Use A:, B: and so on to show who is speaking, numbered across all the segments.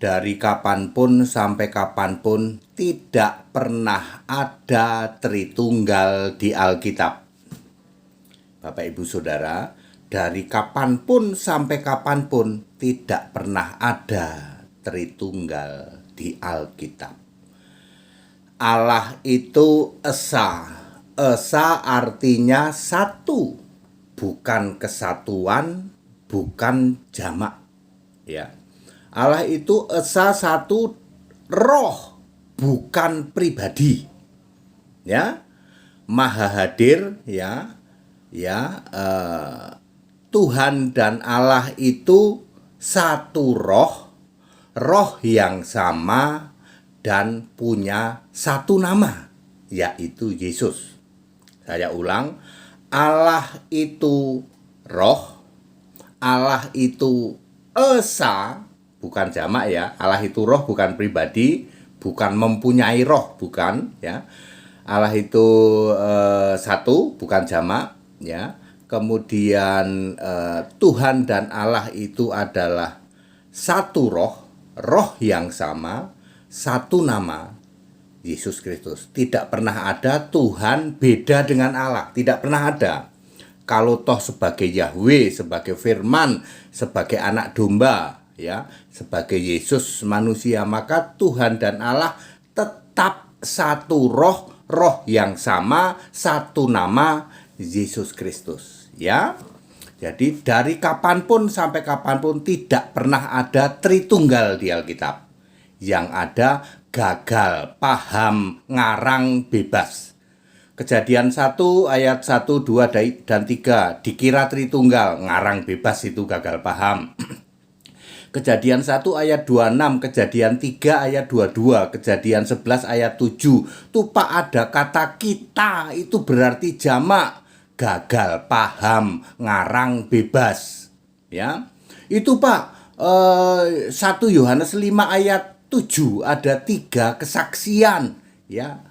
A: dari kapanpun sampai kapanpun tidak pernah ada Tritunggal di Alkitab. Bapak Ibu Saudara, dari kapanpun sampai kapanpun tidak pernah ada Tritunggal di Alkitab. Allah itu esa. Esa artinya satu, bukan kesatuan, bukan jamak. Ya. Allah itu esa satu, roh, bukan pribadi. Ya. Maha hadir, ya. Tuhan dan Allah itu satu roh, roh yang sama dan punya satu nama, yaitu Yesus. Saya ulang, Allah itu roh, Allah itu esa, bukan jamak ya. Allah itu roh, bukan pribadi, bukan mempunyai roh, bukan ya. Allah itu satu, bukan jamak ya. Kemudian Tuhan dan Allah itu adalah satu roh, roh yang sama, satu nama, Yesus Kristus. Tidak pernah ada Tuhan beda dengan Allah, tidak pernah ada. Kalau toh sebagai Yahweh, sebagai firman, sebagai anak domba, ya, sebagai Yesus manusia, maka Tuhan dan Allah tetap satu roh, roh yang sama, satu nama, Yesus Kristus, ya. Jadi dari kapanpun sampai kapanpun tidak pernah ada Tritunggal di Alkitab. Yang ada gagal paham, ngarang bebas. Kejadian 1 ayat 1, 2 dan 3 dikira Tritunggal, ngarang bebas, itu gagal paham. Kejadian 1 ayat 26, Kejadian 3 ayat 22, Kejadian 11 ayat 7. Tupak ada kata kita, itu berarti jamak, gagal paham, ngarang bebas. Ya. Itu Pak 1 Yohanes 5 ayat 7 ada 3 kesaksian, ya.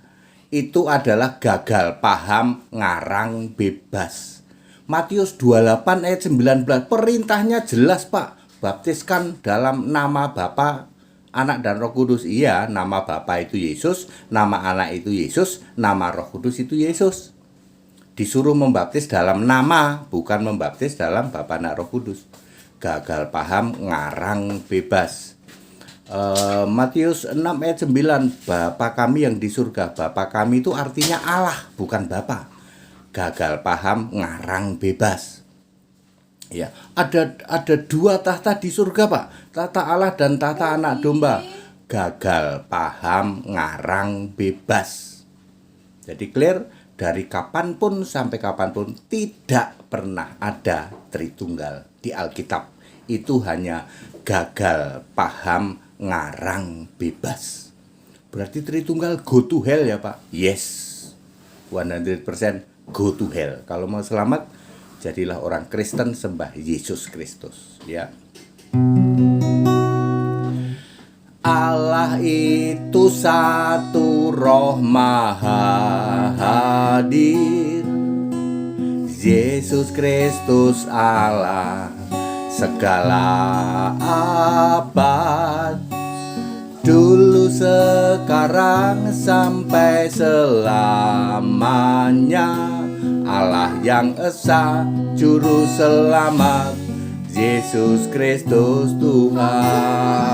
A: Itu adalah gagal paham, ngarang bebas. Matius 28 ayat 19, perintahnya jelas Pak, baptiskan dalam nama Bapa, Anak dan Roh Kudus. Iya, nama Bapa itu Yesus, nama Anak itu Yesus, nama Roh Kudus itu Yesus. Disuruh membaptis dalam nama, bukan membaptis dalam Bapa, Anak, Roh Kudus. Gagal paham, ngarang bebas. Matius 6 ayat 9, Bapa kami yang di surga. Bapa kami itu artinya Allah, bukan Bapa. Gagal paham, ngarang bebas. Ya, ada 2 tahta di surga Pak, tahta Allah dan tahta anak domba. Gagal paham, ngarang bebas. Jadi clear, dari kapanpun sampai kapanpun tidak pernah ada Tritunggal di Alkitab. Itu hanya gagal paham, ngarang bebas. Berarti Tritunggal go to hell ya Pak? Yes, 100% go to hell. Kalau mau selamat, jadilah orang Kristen, sembah Yesus Kristus, ya. Allah itu satu, roh maha hadir. Yesus Kristus Allah segala abad, dulu, sekarang, sampai selamanya. Allah yang esa, juru selamat, Yesus Kristus Tuhan.